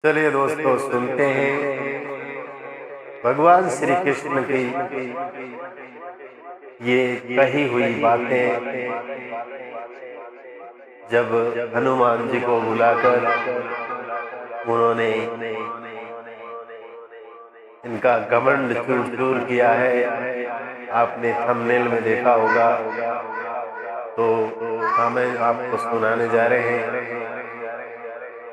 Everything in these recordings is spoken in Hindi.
चलिए दोस्तों, सुनते हैं भगवान श्री कृष्ण की ये कही हुई बातें, जब हनुमान जी को बुलाकर उन्होंने इनका घमंड चूर चूर किया है। आपने थंबनेल में देखा होगा, तो हमें आपको सुनाने जा रहे हैं।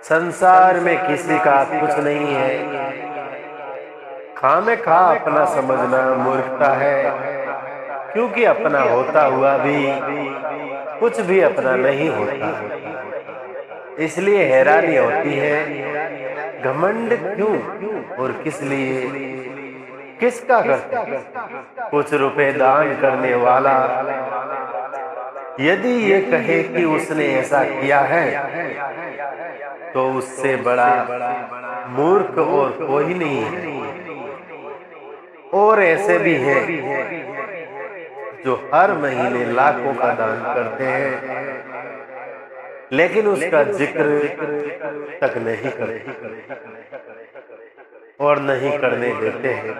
संसार में किसी का कुछ नहीं है, खामे खा अपना समझना मूर्खता है, क्योंकि अपना होता हुआ भी कुछ भी अपना नहीं होता। इसलिए हैरानी होती है, घमंड क्यों और किस लिए, किसका करते। कुछ रुपए दान करने वाला यदि ये कहे कि उसने ऐसा किया है, तो उससे बड़ा मूर्ख और कोई नहीं है। और ऐसे भी हैं जो हर महीने लाखों का दान करते हैं, लेकिन उसका जिक्र तक नहीं करते और नहीं करने देते हैं।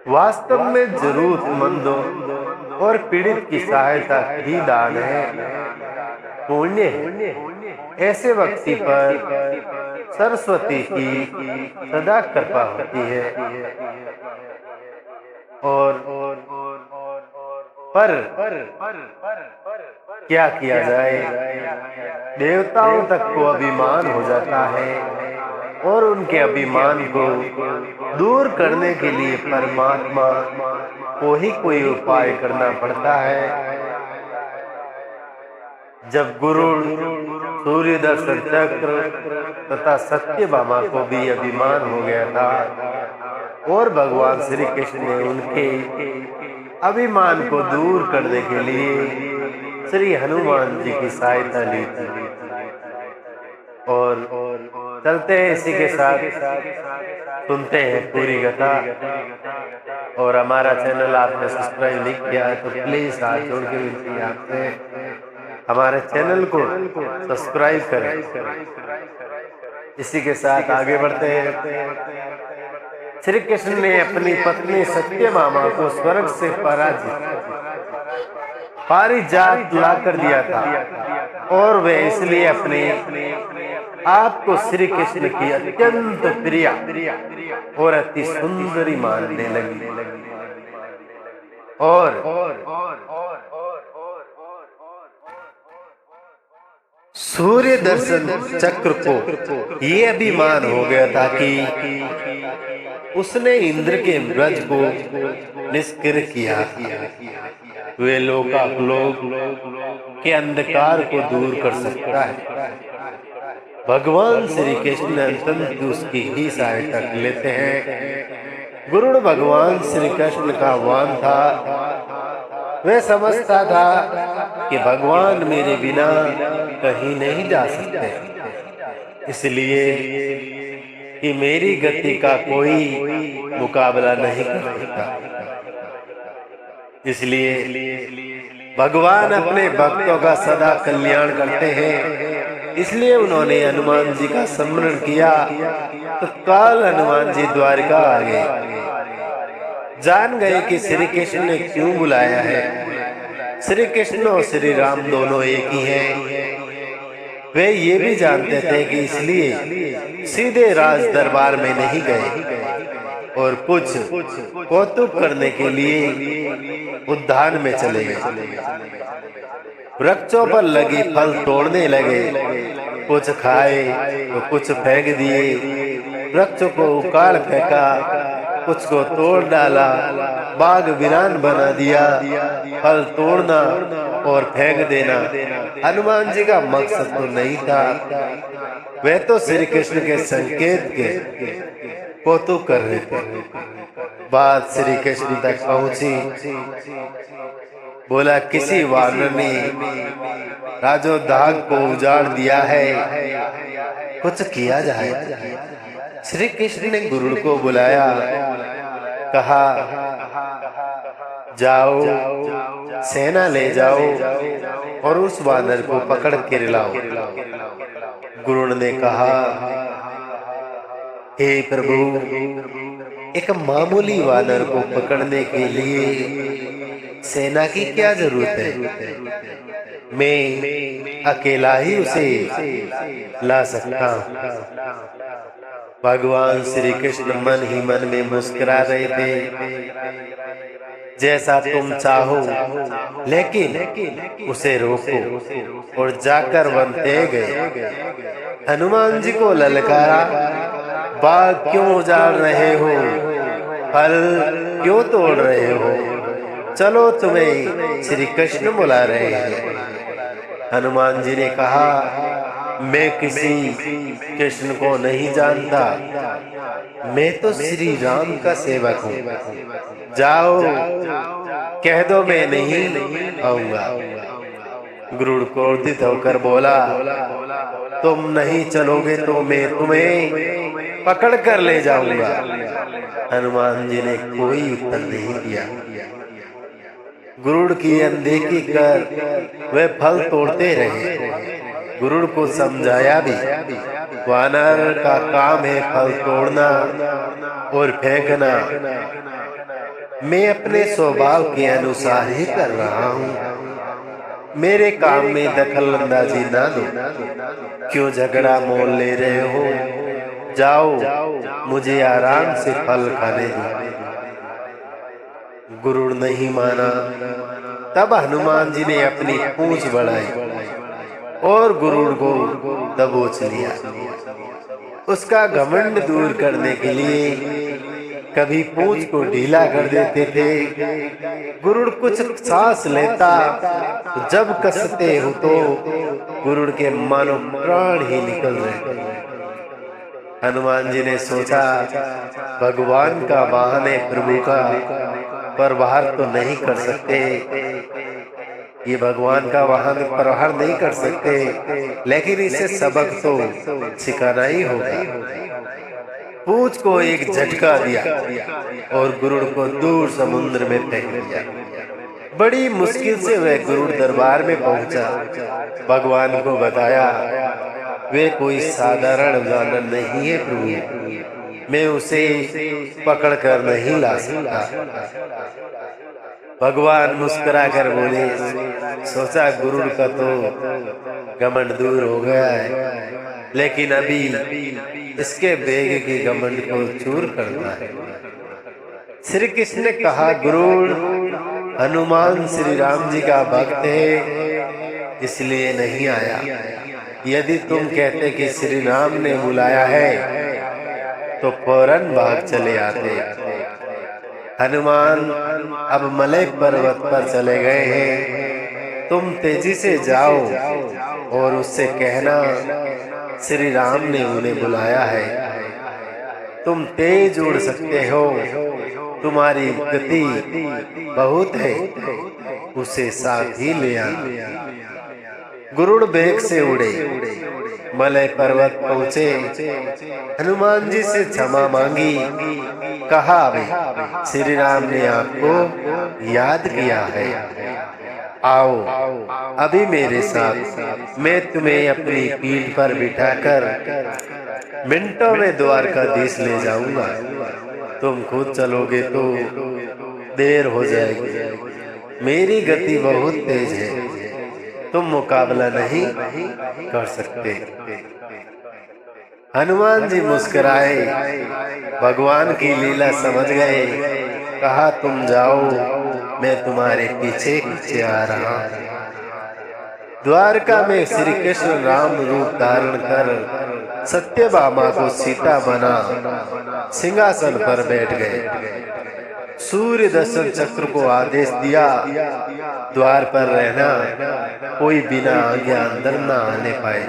वास्तव में जरूरतमंदों और पीड़ित की सहायता ही दान है, पुण्य है। ऐसे व्यक्ति पर सरस्वती की सदा कृपा होती है। और पर क्या किया जाए, देवताओं तक को अभिमान हो जाता है, और उनके अभिमान को दूर करने के लिए परमात्मा को ही कोई उपाय करना पड़ता है। जब गुरु सूर्यदर्शन चक्र तथा सत्यभामा को भी अभिमान हो गया था, और भगवान श्री कृष्ण ने उनके अभिमान को दूर करने के लिए श्री हनुमान जी की सहायता ली थी। और चलते हैं इसी के साथ, सुनते हैं पूरी कथा। और हमारा चैनल आपने सब्सक्राइब नहीं किया है तो प्लीज हाथ जोड़ के विनती है आपसे, हमारे चैनल को सब्सक्राइब करें। इसी के साथ आगे बढ़ते हैं। श्री कृष्ण ने अपनी पत्नी सत्यभामा को स्वर्ग से पारिजात ला कर दिया था, और वे इसलिए अपने आपको श्री कृष्ण की अत्यंत प्रिय और अति सुंदरी मानने लगी। और सूर्य दर्शन चक्र को ये अभिमान हो गया था कि उसने इंद्र के ब्रज को निष्क्रिय किया। वे लोकालोक के अंधकार को दूर कर सकता है। भगवान श्री कृष्ण अंतत उसकी ही सहायता लेते हैं। गुरुड़ भगवान श्री कृष्ण का वाहन था। वह समझता था कि भगवान मेरे बिना कहीं नहीं जा सकते, इसलिए कि मेरी गति का कोई मुकाबला नहीं कर सकता। इसलिए भगवान अपने भक्तों का सदा कल्याण करते हैं। इसलिए उन्होंने हनुमान जी का स्मरण किया। तत्काल हनुमान जी द्वारिका आ गए। जान गए कि श्री कृष्ण ने क्यों बुलाया है। श्री कृष्ण और श्री राम दोनों एक ही हैं। वे ये भी जानते थे कि इसलिए सीधे राज दरबार में नहीं गए और कुछ कौतुक करने के लिए उद्यान में चले गए। वृक्षों पर लगी फल तोड़ने लगे, कुछ खाए तो कुछ फेंक दिए। वृक्षों को उखाड़ फेंका, कुछ को तोड़ डाला, बाग वीरान बना दिया। फल तोड़ना और फेंक देना हनुमान जी का मकसद तो नहीं था। वे तो श्री कृष्ण के संकेत के कौतुक कर रहे थे। बात श्री कृष्ण तक पहुंची। बोला, किसी वानर ने राजोद्याग को उजाड़ दिया है, कुछ किया जाए। श्री कृष्ण ने गुरुड़ को बुलाया, कहा, जाओ सेना ले जाओ और उस वानर को पकड़ के लाओ। गुरुड़ ने कहा, हे प्रभु, एक मामूली वानर को पकड़ने के लिए सेना की क्या जरूरत है? मैं अकेला ही उसे ला सकता हूँ। भगवान श्री कृष्ण मन ही मन में मुस्कुरा रहे थे। जैसा तुम चाहो, लेकिन उसे रोको। और जाकर बनते गए। हनुमान जी को ललकारा, बाग क्यों उजाड़ रहे हो? फल क्यों तोड़ रहे हो? चलो, तुम्हें श्री कृष्ण बुला रहे हैं। हनुमान जी ने कहा, मैं किसी कृष्ण को नहीं जानता, मैं तो श्री राम का सेवक हूँ। जाओ, कह दो मैं नहीं आऊंगा। गरुड़ क्रोधित होकर बोला, तुम नहीं चलोगे तो मैं तुम्हें पकड़ कर ले जाऊंगा। हनुमान जी ने कोई उत्तर नहीं दिया। गरुड़ की अनदेखी कर वे फल तोड़ते रहे। गरुड़ को समझाया भी, वानर का काम है फल तोड़ना और फेंकना, मैं अपने स्वभाव के अनुसार ही कर रहा हूँ। मेरे काम में दखल अंदाजी ना दो। क्यों झगड़ा मोल ले रहे हो? जाओ, मुझे आराम से फल खाने दो। गरुड़ नहीं माना। तब हनुमान जी ने अपनी पूंछ बढ़ाई और गरुड़ को दबोच लिया। उसका घमंड दूर करने के लिए कभी पूंछ को ढीला कर देते थे। गरुड़ कुछ सांस लेता तो जब कसते हो तो गरुड़ के मानो प्राण ही निकल रहे। हनुमान जी ने सोचा, भगवान का वाहन है प्रभु का, प्रहार तो नहीं कर सकते। ये भगवान का वाहन प्रहार नहीं कर सकते, लेकिन इसे सबक तो सिखाना ही होगा। पूंछ को एक झटका दिया और गरुड़ को दूर समुद्र में फेंक दिया। बड़ी मुश्किल से वह गरुड़ दरबार में पहुंचा। भगवान को बताया, वे कोई साधारण जानवर नहीं है प्रभु, मैं उसे पकड़ कर नहीं ला सकता। भगवान मुस्कुरा कर बोले, सोचा गरुड़ का तो घमंड दूर हो गया है, लेकिन अभी इसके बेग के घमंड को चूर करना है। श्री कृष्ण ने कहा, गरुड़, हनुमान श्री राम जी का भक्त है, इसलिए नहीं आया। यदि तुम कहते कि श्री राम ने बुलाया है तो फौरन भाग चले आते। हनुमान अब मलय पर्वत पर चले गए हैं। तुम तेजी से जाओ और उससे कहना, श्री राम ने उन्हें बुलाया है। तुम तेज उड़ सकते हो, तुम्हारी गति बहुत है, उसे साथ ही ले आना। गरुड़ बेग से उड़े, मलय पर्वत पहुँचे। हनुमान जी से क्षमा मांगी। कहा, श्री राम ने आपको याद किया है, आओ अभी मेरे साथ, मैं तुम्हें अपनी पीठ पर बिठाकर मिनटों में द्वारकाधीश ले जाऊंगा। तुम खुद चलोगे तो देर हो जाएगी। मेरी गति बहुत तेज है, तुम मुकाबला नहीं कर सकते। हनुमान जी मुस्कुराए, भगवान की लीला समझ गए। कहा, तुम जाओ, मैं तुम्हारे पीछे पीछे आ रहा हूँ। द्वारका में श्री कृष्ण राम रूप धारण कर सत्यभामा को सीता बना सिंहासन पर बैठ गए। सूर्य दर्शन चक्र को आदेश दिया, द्वार पर रहना, कोई बिना आज्ञा अंदर न आने पाए।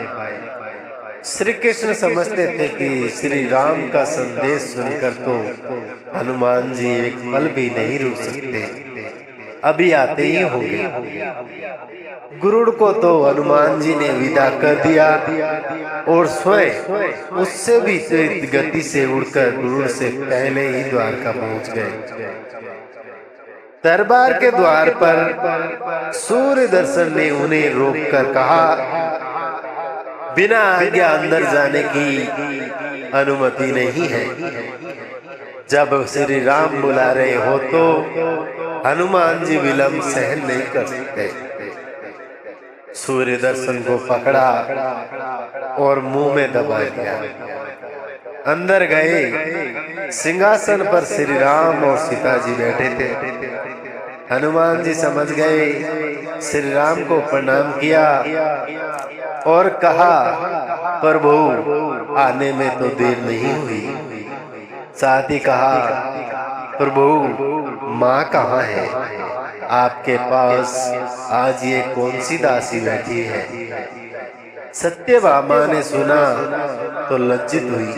श्री कृष्ण समझते थे कि श्री राम का संदेश सुनकर तो हनुमान जी एक पल भी नहीं रुक सकते, अभी आते ही होंगे। गरुड़ को तो हनुमान जी ने विदा कर दिया और स्वयं उससे भी तेज गति से उड़कर गरुड़ से पहले ही द्वारका पहुंच गए। दरबार के द्वार पर सूर्य दर्शन ने उन्हें रोककर कहा, बिना आज्ञा अंदर जाने की अनुमति नहीं है। जब श्री राम बुला रहे हो तो हनुमान जी विलंब सहन नहीं कर सकते। सूर्य दर्शन को पकड़ा और मुंह में दबा दिया। अंदर गए, सिंहासन पर श्री राम और सीता जी बैठे थे। हनुमान जी समझ गए, श्री राम को प्रणाम किया और कहा, प्रभु आने में तो देर नहीं हुई। साथ ही कहा, प्रभु माँ कहाँ है? आपके पास आज ये कौन सी दासी बैठी है? सत्यभामा ने सुना तो लज्जित हुई,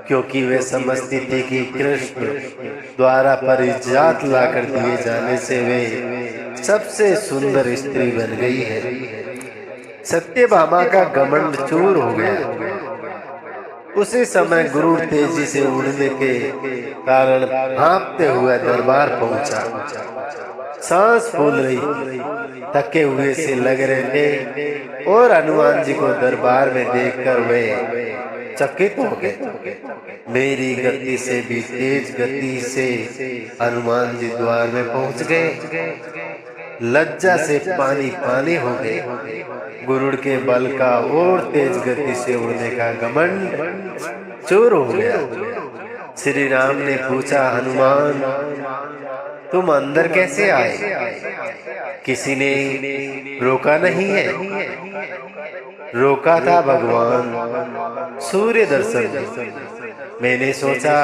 क्योंकि वे समझती थी कि कृष्ण द्वारा परिजात लाकर दिए जाने से वे सबसे सुंदर स्त्री बन गई है। सत्यभामा का घमंड चूर हो गया। उसी समय गुरुड़ तेजी से उड़ने के कारण हाँफते हुए दरबार पहुंचा। सांस फूल रही, थके हुए से लग रहे थे और हनुमान जी को दरबार में देखकर वे चकित हो गए। मेरी गति से भी तेज गति से हनुमान जी द्वार में पहुंच गए। लज्जा से पानी पानी हो गए। गुरुड़ के बल का और तेज गति से उड़ने का घमंड चूर हो गया। श्री राम ने पूछा, हनुमान तुम अंदर कैसे आए? किसी ने रोका नहीं है? रोका था भगवान सूर्य दर्शन। मैंने सोचा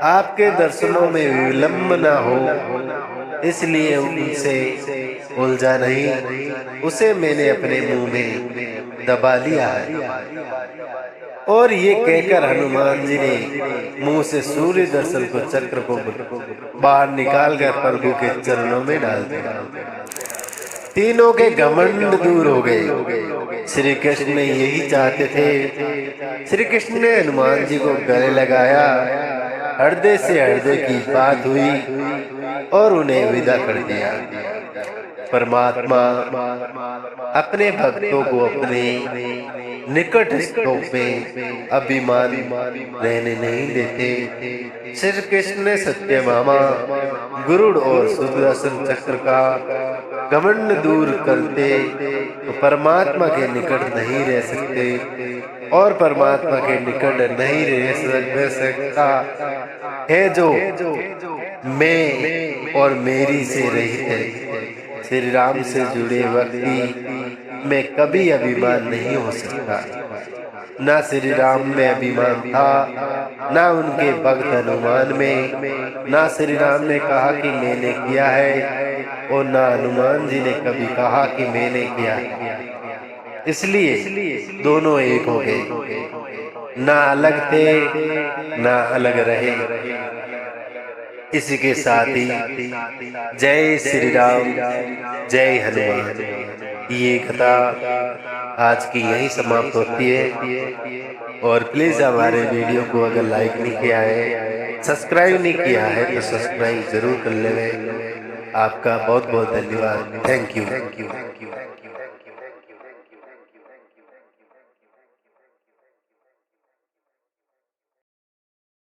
आपके दर्शनों में विलंब न हो, इसलिए उनसे उलझा नहीं, उसे मैंने अपने मुंह में दबा लिया है। और ये कहकर हनुमान जी ने मुंह से सूर्य दर्शन को चक्र को बाहर निकालकर प्रभु के चरणों में डाल दिया। तीनों के घमंड दूर हो गए। श्री कृष्ण ने यही चाहते थे। श्री कृष्ण ने हनुमान जी को गले लगाया, हृदय से हृदय की बात हुई और उन्हें विदा कर दिया। परमात्मा अपने भक्तों को अपने निकट हितों में अभिमान रहने नहीं देते। श्री कृष्ण ने सत्यभामा, गुरुड़ और सुदर्शन चक्र का घमंड दूर करते तो परमात्मा के निकट नहीं रह सकते, और परमात्मा के निकट नहीं रह सकता है जो मैं और मेरी से रहित है। श्री राम से जुड़े व्यक्ति में कभी अभिमान नहीं हो सकता। ना श्री राम में अभिमान था, ना उनके भक्त हनुमान में। ना श्री राम ने कहा कि मैंने किया है, और ना हनुमान जी ने कभी कहा कि मैंने किया है। इसलिए दोनों एक हो गए, ना अलग थे ना अलग रहे। इसी के साथ ही जय श्री राम, जय हनुमान। ये कथा आज की यही समाप्त होती है। और प्लीज हमारे वीडियो को अगर लाइक नहीं किया है, सब्सक्राइब नहीं किया है तो सब्सक्राइब जरूर कर लें। आपका बहुत बहुत धन्यवाद। Thank you.